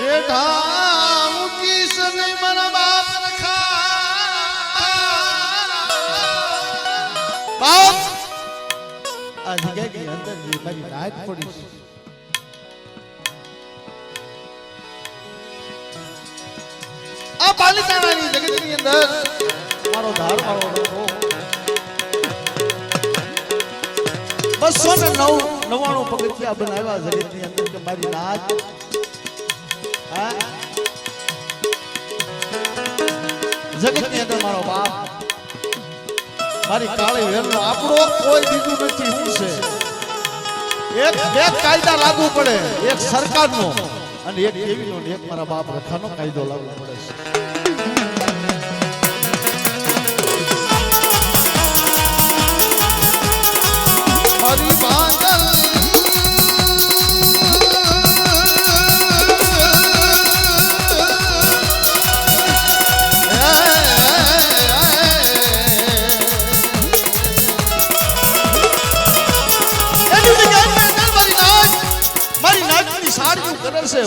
રેઢા ઊંચી સને મારા બાપ રખા બાપ આ જગ્યાની અંદર જે મારી રાત પડી છે આ પાલિતાણાની જગતની અંદર મારો ધાર મારો રખો 299 પગથિયા બનાવ્યા જગતની અંદર કે મારી નાચ જગતની અંદર મારો બાપ મારી કાળી વેલનો આપણો કોઈ બીજું નથી હું છે એક બે કાયદા લાગુ પડે એક સરકારનો અને એક દેવીનો અને એક મારા બાપ રખાનો કાયદો લાગુ પડે છે મારી બાદલ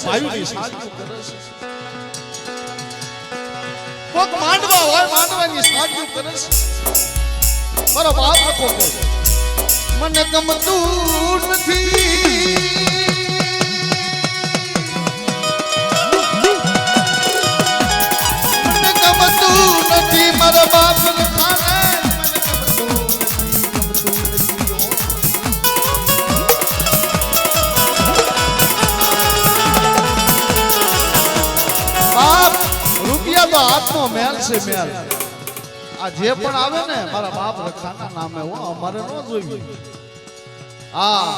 ભાઈઓની સાડી કરે છે કોક માંડવા હોય માંડવાની સાડી કરે છે મારો બાપ આખો કહે મને ગમતું નથી મને ગમતું નથી મારા બાપ ખાને હાથનો મેલ છે મેલ આ જે પણ આવે ને મારા બાપ રખાના નામે હું અમારે ન જોયું આ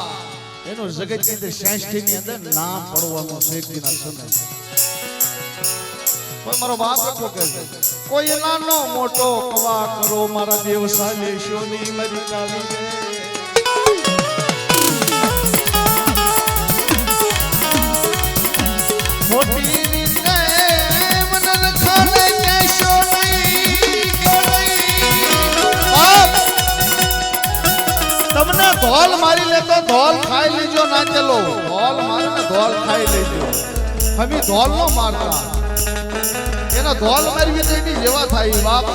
એનું જગતની અંદર 66 ની અંદર નામ પડવાનું છે એકદીના સમય કોઈ મારો બાપ રખો કહે છે કોઈ નાનો મોટો કવા કરો મારા દેવસા લેશોની મરી કાવી મોટી તમને ધોલ મારી લે તો ધોલ ખાઈ લેજો ના ચલો ધોલ મારે ને ધોલ ખાઈ લેજો હમી ધોલ નો મારતા એનો ધોલ મારવી તો એની જેવા થાય બાપ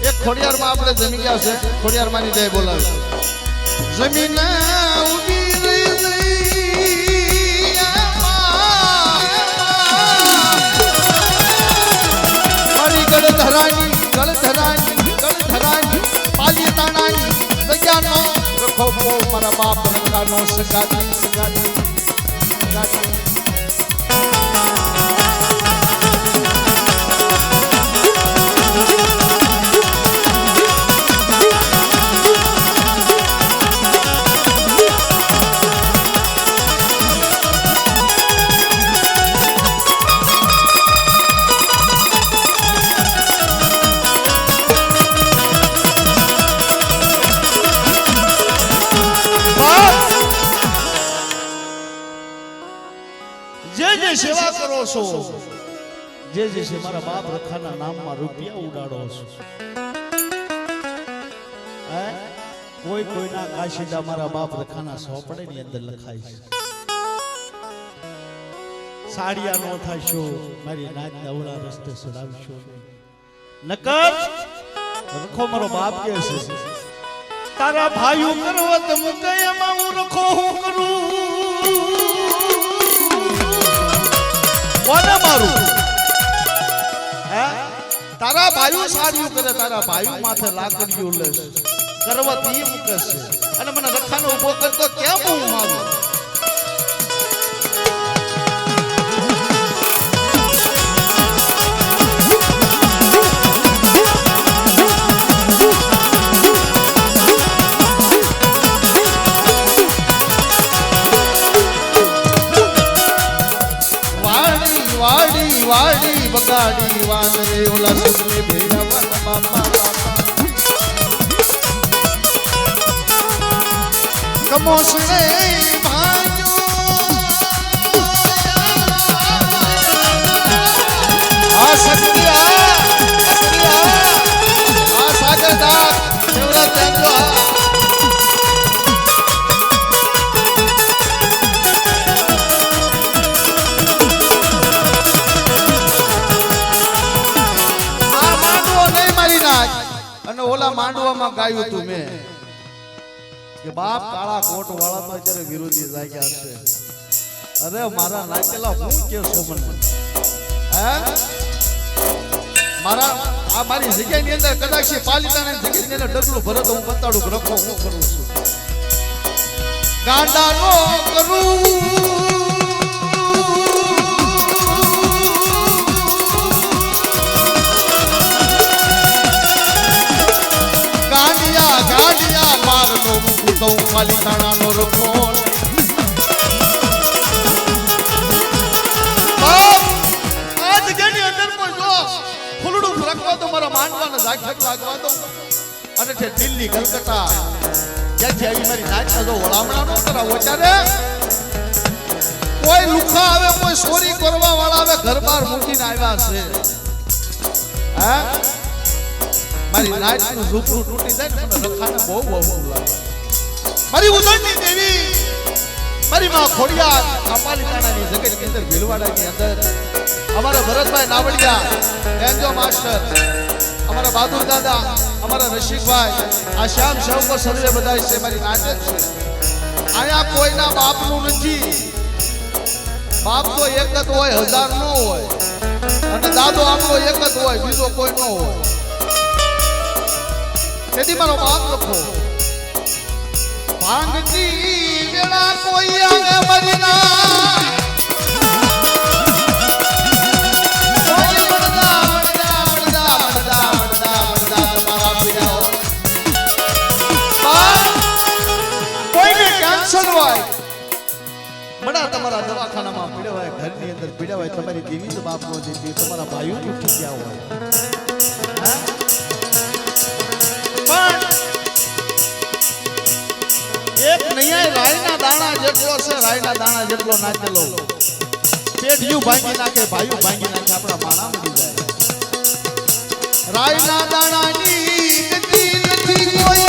એક ખોડિયાર માં આપણે જમી ગયા છે ખોડિયાર માં ની જય બોલાવે જમીન ઉડી મારી ગળધરાની પાલિતાણાની જગ્યાનો રખો મારા બાપ રખાનો સગાતી સેવા કરો છો જે છે મારા બાપ રખાના નામમાં રૂપિયા ઉડાડો છો કોઈ કોઈના કાશીદા મારા બાપ રખાના સોપડે ની અંદર લખાય છે સાડિયા નો થાશો મારી નાત અવળા રસ્તે સડાવશો નકર રખો મારો બાપ કે છે તારા ભાઈઓ કરવત મુકે એમાં હું રખો હું કરું કોને મારું તારા ભાઈઓ સાડિયું કરે તારા ભાઈઓ માથે લાકડીઓ લે કરવત ઈ મૂકે છે અને મને રખાનો ઉભો કરતો કેમ હું મારું વાડી બગાડી વાનરે ઓલા સસલે ભેરવન બાપા કમોસણે ભાજો આ સકિયા આ સાગરદાર એવડા તેજો ગાયું તું મેં કે બાપ કાળા કોટ વાળા તો અત્યારે વિરોધી જાગ્યા છે. અરે મારા નાચેલા હું કે સોમન હે મારા આ મારી જગ્યાની અંદર કદાચ પાલિતાની જગ્યાની અંદર ડગલું ભરત હું બતાડું રખો હું કરું છું ગાંડા નો કરું ગાંડિયા મારનો તો પાલિતાણા નો રખો માનવાના જાગૃત લાગવા દો અને તે દિલ્હી કલકત્તા જ્યાંથી આવી મારી નાચના જો વળામણા નો કરાવો ત્યારે કોઈ લુખા આવે કોઈ ચોરી કરવા વાળા આવે ઘર બહાર મૂકીને આવ્યા છે હે મારી નાચનું ઝૂપડું તૂટી જાય ને મને રખાને બહુ બહુ લાગે મારી ઉદળની દેવી મારી માં ખોડિયાર કાપાલિકાણાની જગતની અંદર ભીલવાડાની અંદર અમારા ભરતભાઈ નાવડિયા એન્જો માસ્ટર અમારા બહાદુર દાદા અમારા રશિકભાઈ આ શ્યામ શવકો સર્વે બધા છે મારી નાચે છે આયા કોઈના બાપનું નથી બાપ તો એક જ હોય હજાર નો હોય અને દાદો આપણો એક જ હોય બીજો કોઈ ન હોય તેથી મારો બાપ લખો ભાંગતી વેળા કોઈ આવે મરીના બડા તમારા દવાખાનામાં પીડવાય ઘરની અંદર પીડવાય તમારી દેવી જ બાપ નો દેતી તમારા ભાઈઓ ઉઠી ગયા હોય પણ એક નૈયા રાયના દાણા જેટલો છે રાયના દાણા જેટલો નાચેલો પેઢિયું ભાંગી નાખે ભાઈઓ ભાંગી નાખે આપણા માણા મળી જાય રાયના દાણાની ગતિ નથી કોઈ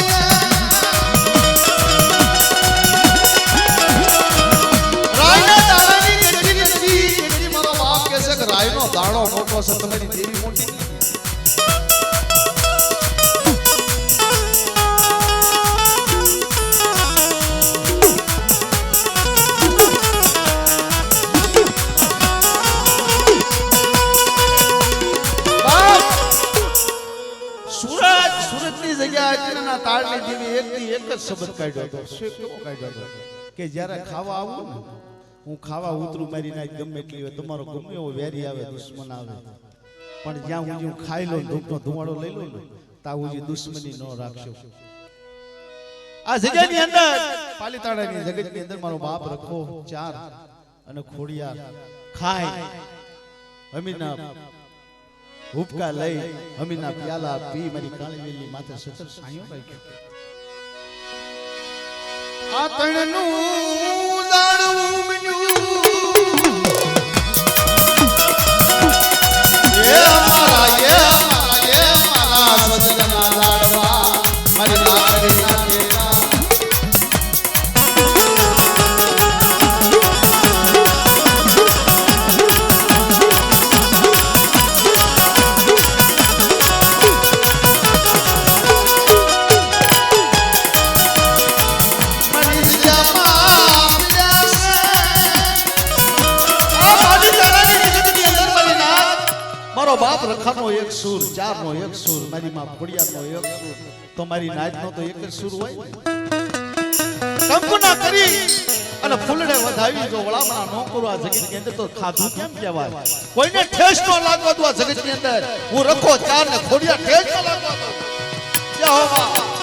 રાયનો દાણો મોટો છે તમારી દેવી મોટી સુરતની જગ્યાએ અત્યારના તાળની દેવી એકની એક જ શબ્દ કાઢ્યો હતો કેવો કાઢ્યો હતો કે જ્યારે ખાવા આવું ને હું ખાવા ઉતરું મારી નાખ ગમે એટલી હોય તમારો ગમે એવો વેરી આવે દુશ્મન આવે પણ જ્યાં હું ખાઈ લઉં ધૂપનો ધુમાડો લઈ લઉં ને ત્યાં હું દુશ્મની ન રાખશો આ જગ્યાની અંદર પાલિતાણાની જગતની અંદર મારો બાપ રખો ચાર અને ખોડિયાર ખાય અમીના હુબકા લઈ અમીના પ્યાલા પી મારી કાળી વેલી માથે સતત સાયો રાખ્યો આ તણનું દાડું મન્યું એ મારા સદના લાડવા મારી લાકડી નાખેલા બાપ રખાનો એક સુર ચાર નો એક સુર મારી માં ખોડિયાર નો એક સુર તો મારી નાચ નો તો એક જ સુર હોય કંકુના કરી અને ફૂલડે વધાવી જો વળામણા નો કરો આ જગત ની અંદર તો ખાધું કેમ કહેવાય કોઈને ઠેસ નો લાગવા દો આ જગત ની અંદર હું રખો ચાર ને ખોડિયાર ઠેસ નો લાગવા દો જય હો માં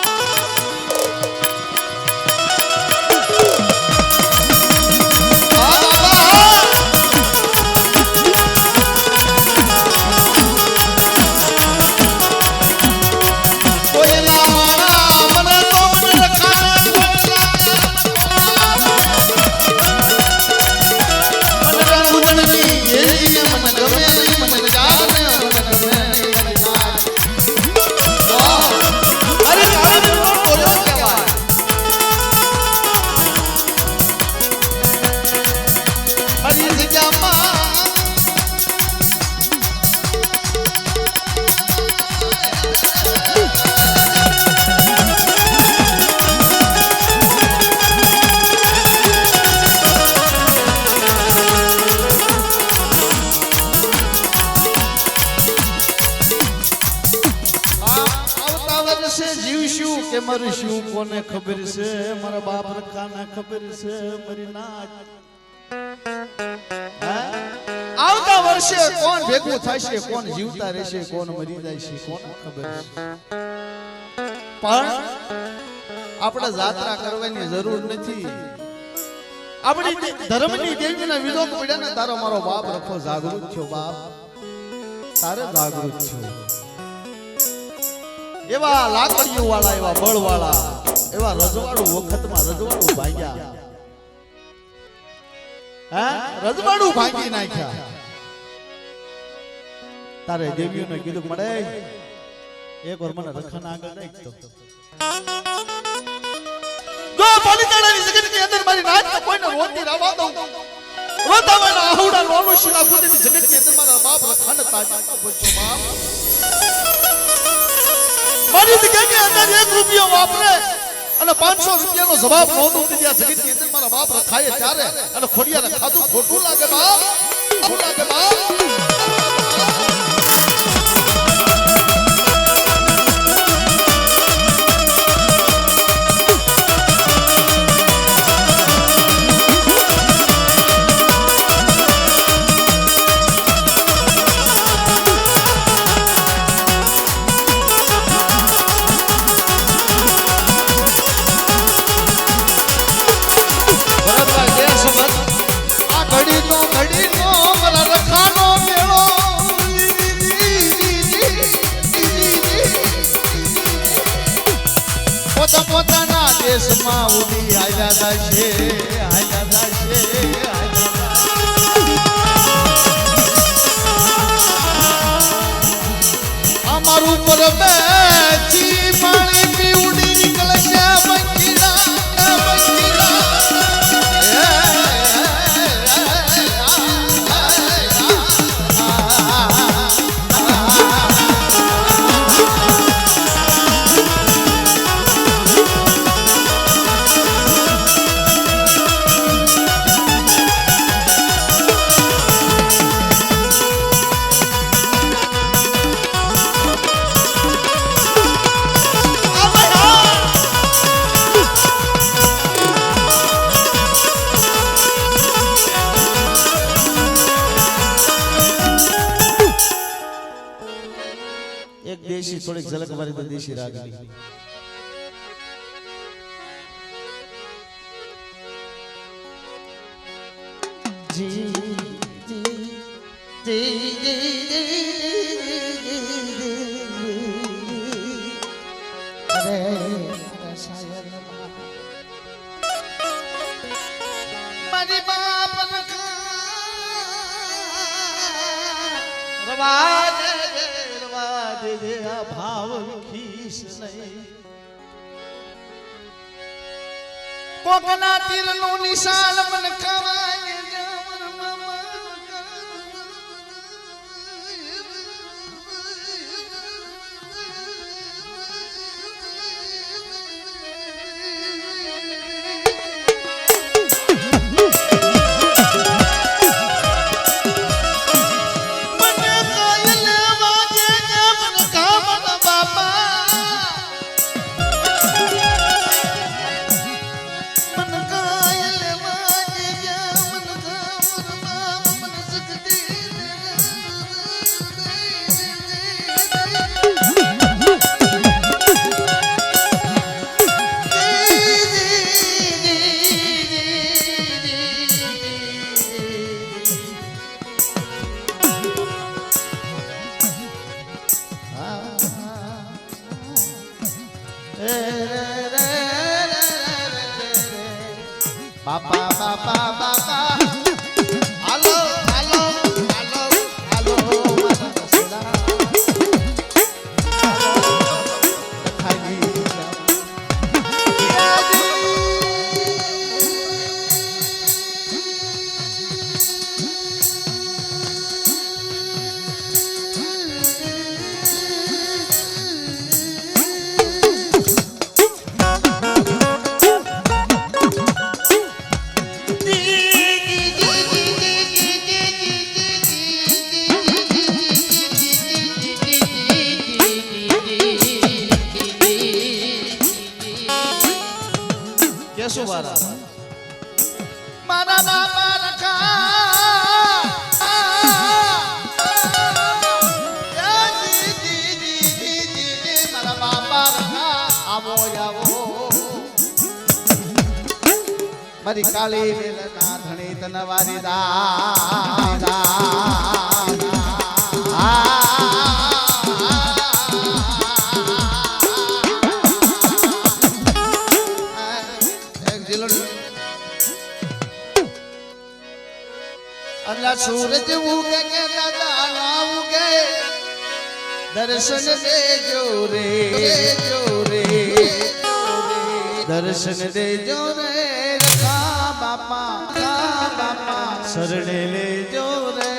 મારું શું કોને ખબર છે મારા બાપ રખાને ખબર છે મારી નાચ આવતા વર્ષે કોણ ભેગું થશે કોણ જીવતા રહેશે કોણ મરી જાય છે કોને ખબર છે પણ આપણે જાત્રા કરવાની જરૂર નથી આપણી ધર્મની દેવીના વિરોધ પડ્યા ને તારો મારો બાપ રખો જાગૃત થયો બાપ તારે જાગૃત થયો એવા લાકડીઓ વાળા એવા બળ વાળા એવા રજવાડું વખતમાં રજવાડું ભાગ્યા રજવાડું ભાગી નાખ્યા તારે દેવીઓને કીધું મળે એક વાર મને રખાને આગળ નાખતો જો પાલિતાણાની જગતની અંદર મારી નાચ કોઈને રોતી રાવા દઉં રોતાવાના આહુડા લોનું શિલા કુદીની જગતની અંદર મારા બાપ રખાને તાજતો બોલજો બાપ મારી જગ્યાની અંદર 1 રૂપિયો વાપરે અને 500 રૂપિયાનો જવાબ નોંધું દીધા જગતની અંદર મારા બાપ રખાય ત્યારે અને ખોડિયાને ખાધું ખોટું લાગે બાપ ખોટું લાગે બાપ પોતાના દેશમાં ઉડી આયા છે અમારું પરમે જી પાણી પીવડી નીકળશે બંકીરા देशी थोड़ी झलक हमारी तो देशी रागनी जी जी जी अरे शायर मारी बाप रवाज दे भाव खीस नहीं कोकना तीर नो निशान मन खवाए जावर मामा बाबा बाबा बाबा हेलो हेलो हेलो हेलो मदसला खाली વાળા મારા બાપા રખા મારા બાપા રખા આવો આવો મારી કાળી વેલના ધણી તનવારી દા અલ્લા સૂરજ ઉગે કે દાદા ના ઉગે દર્શન દેજો રે દર્શન દેજો રે રખા બાપા શરણે લેજો રે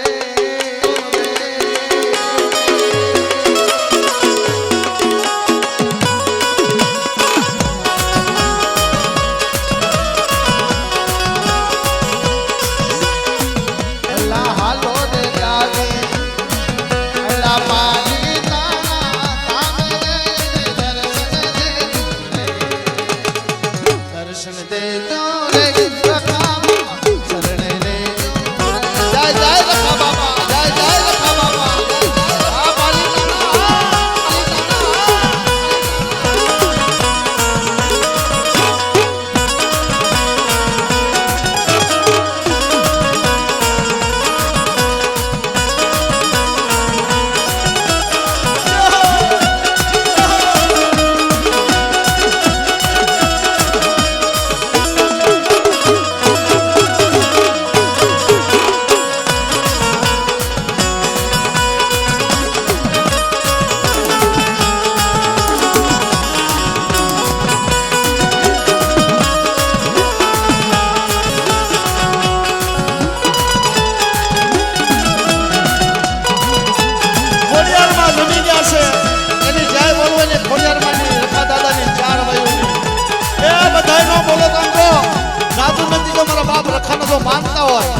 માનતા હોય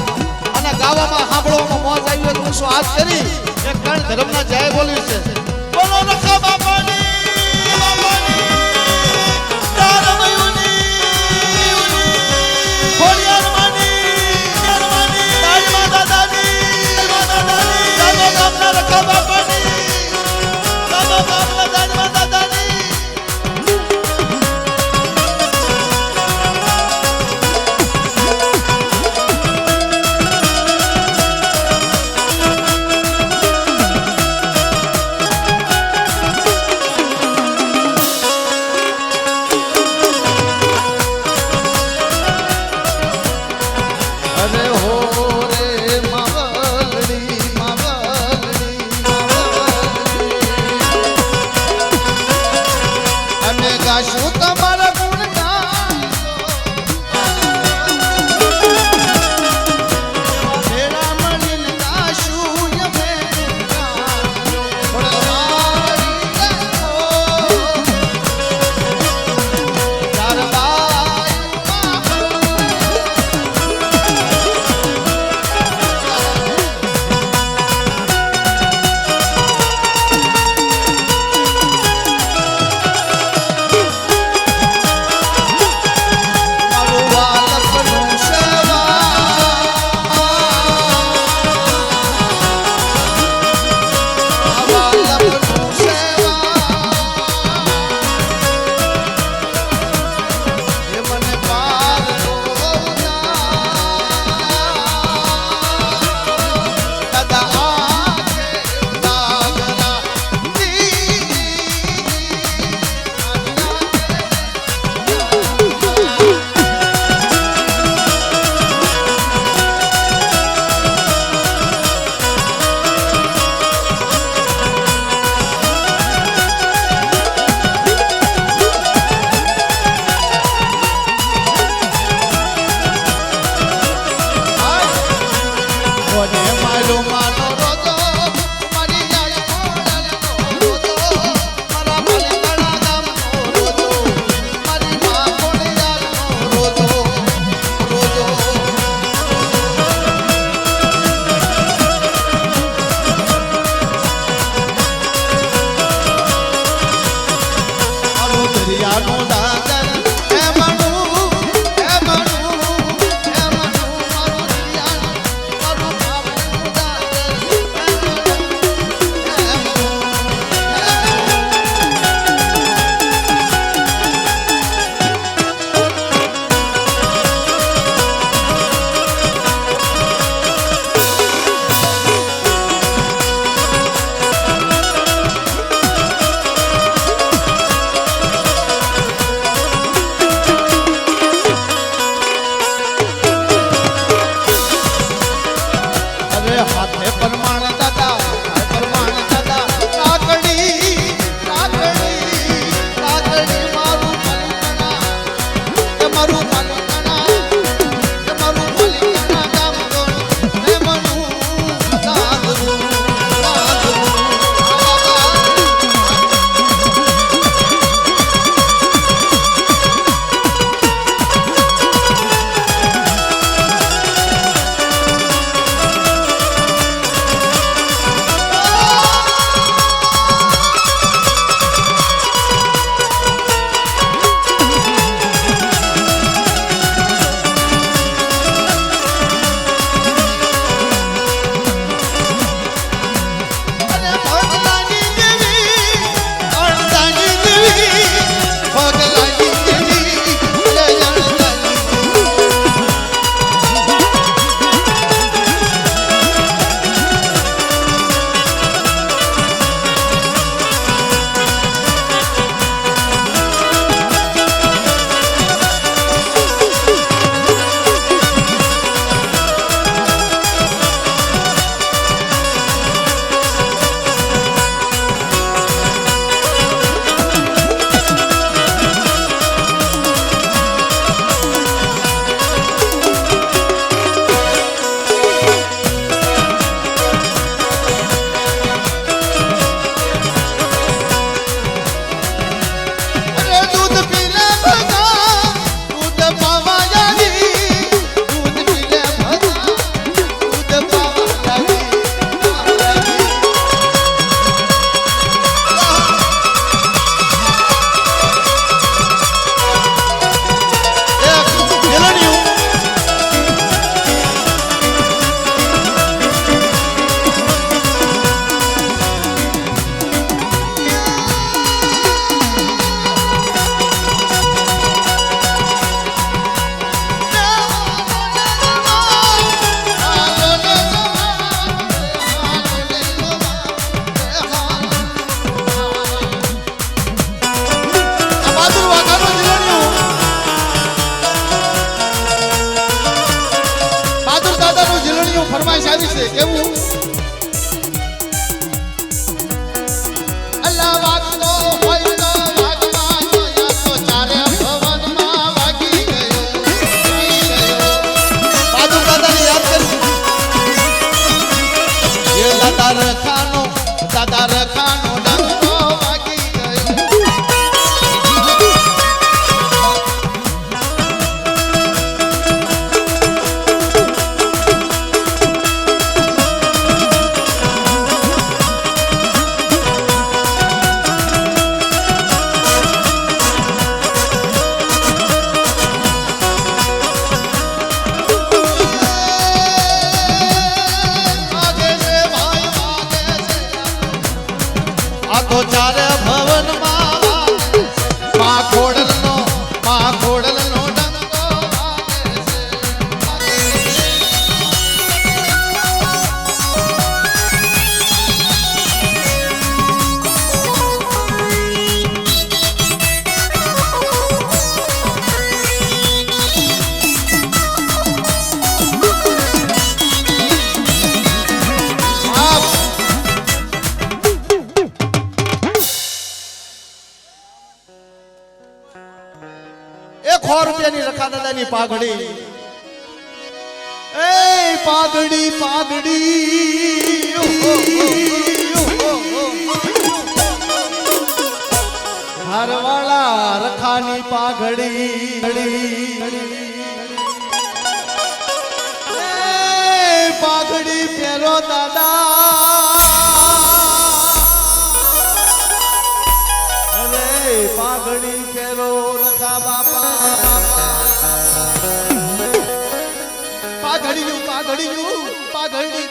અને ગાવામાં સાંભળવામાં મોજ આવી હોય તો હાથ કરી એક કણ ધર્મના જય બોલ્યું છે બોલો રખા બાપાની છે કેવું અલ્લાહ વાગતો હોય તો વાગવા જોયા તો ચારે ભવનમાં વાગી ગયો બાજુ દાદાને યાદ કરી એ દાદા રખાનો ડંકો વાગી ગયો આ તો ચારે ભવનમાં માં ખોડલનો ડંકો વાગે છે ₹1 રખા દાદાની પાઘડી એ પાઘડી હારવાળા રખાની પાઘડી પહેરો દાદા અરે પાઘડી પહેરો રખા બાપા પાઘડી દાદાની પાઘડી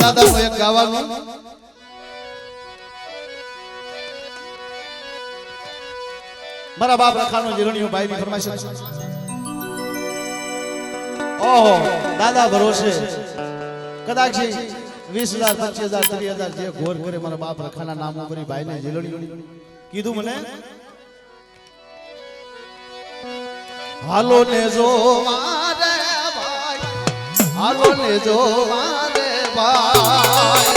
દાદાનું એક ગાવાનું મારા બાપ રખાનો જીરણીઓ ભાઈની ફરમાઈશ ઓહો દાદા ભરોસે કદાચ 20,000 25,000 30,000 જે ઘોર કરે મારા બાપ રખાના નામ ઉપર ભાઈને જીરણીઓ કીધું મને હાલો ને જો મારે ભાઈ હાલો ને જો મારે ભાઈ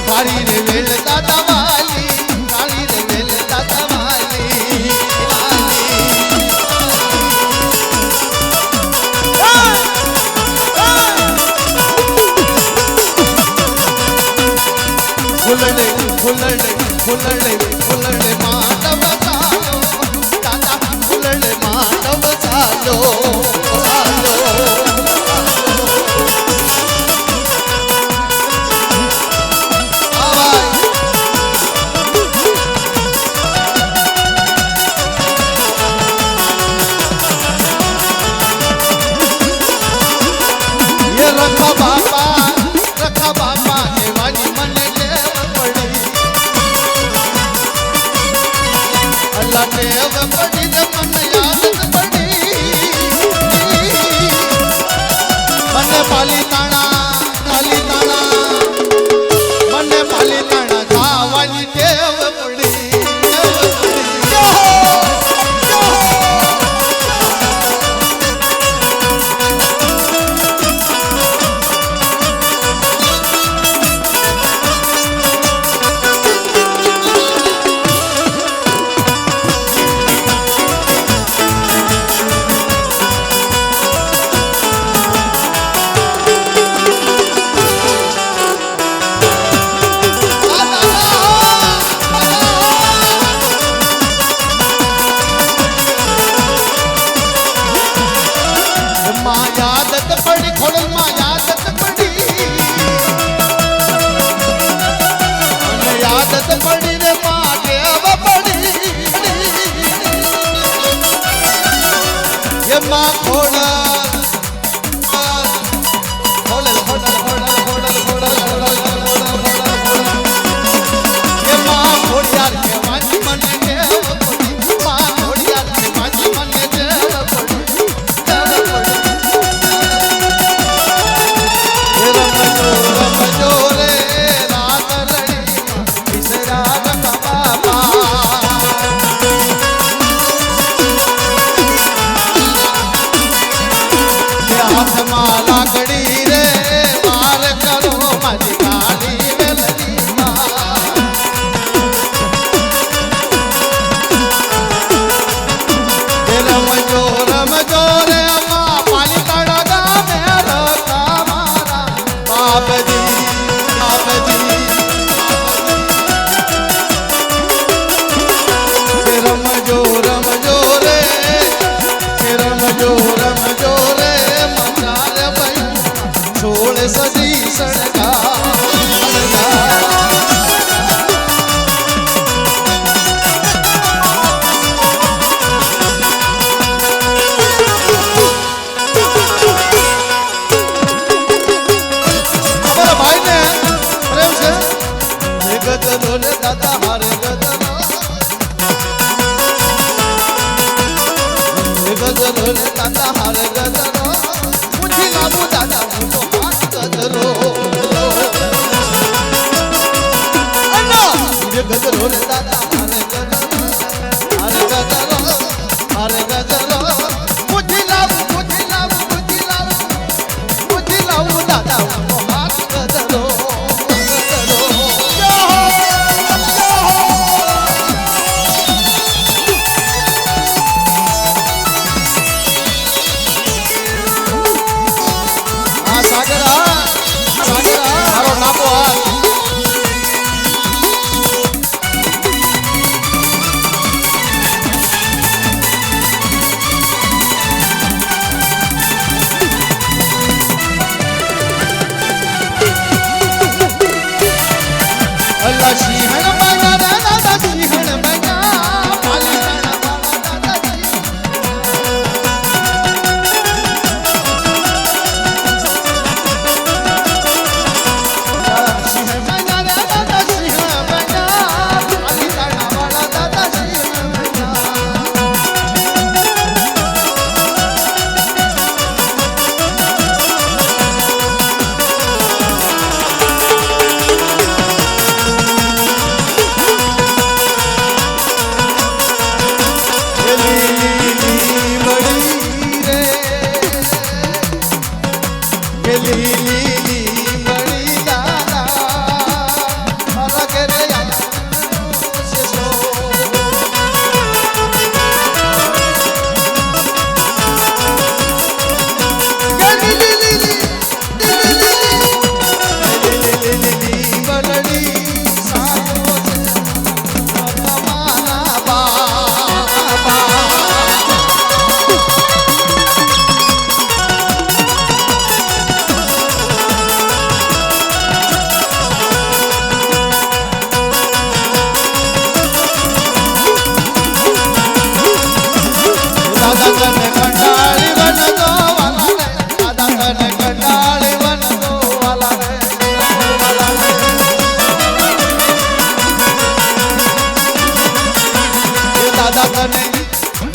કાળી રે વેલ દાદા વાલી કાળી રે વેલ દાદા વાલી ફૂલડે ફૂલડે ફૂલડે ફૂલડે માનવ ચાલો દાદા ફૂલડે માનવ ચાલો રખા બાપા એવાની મને ટેવ પડી અલ્લાહ ટેવ પડી જ મને યાદ પડી મને પાલી તાણા મને પાલી તાણા ખાવાની ટેવ પડી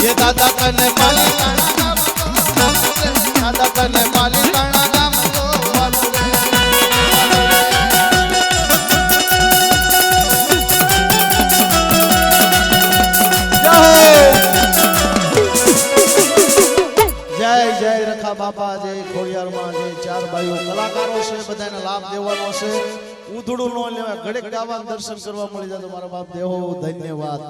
એ દાદા તને માલિકાણા ગામ દાદા તને માલિકાણા ગામ જય જય રખા બાપા જય ખોડિયારમાં જય ચાર ભાઈઓ કલાકારો છે બધાને લાભ દેવાનો છે ઉધડું ન લેવા ઘડીક ગાવા દર્શન કરવા મળી જાય તો મારા બાપ દેવો ધન્યવાદ.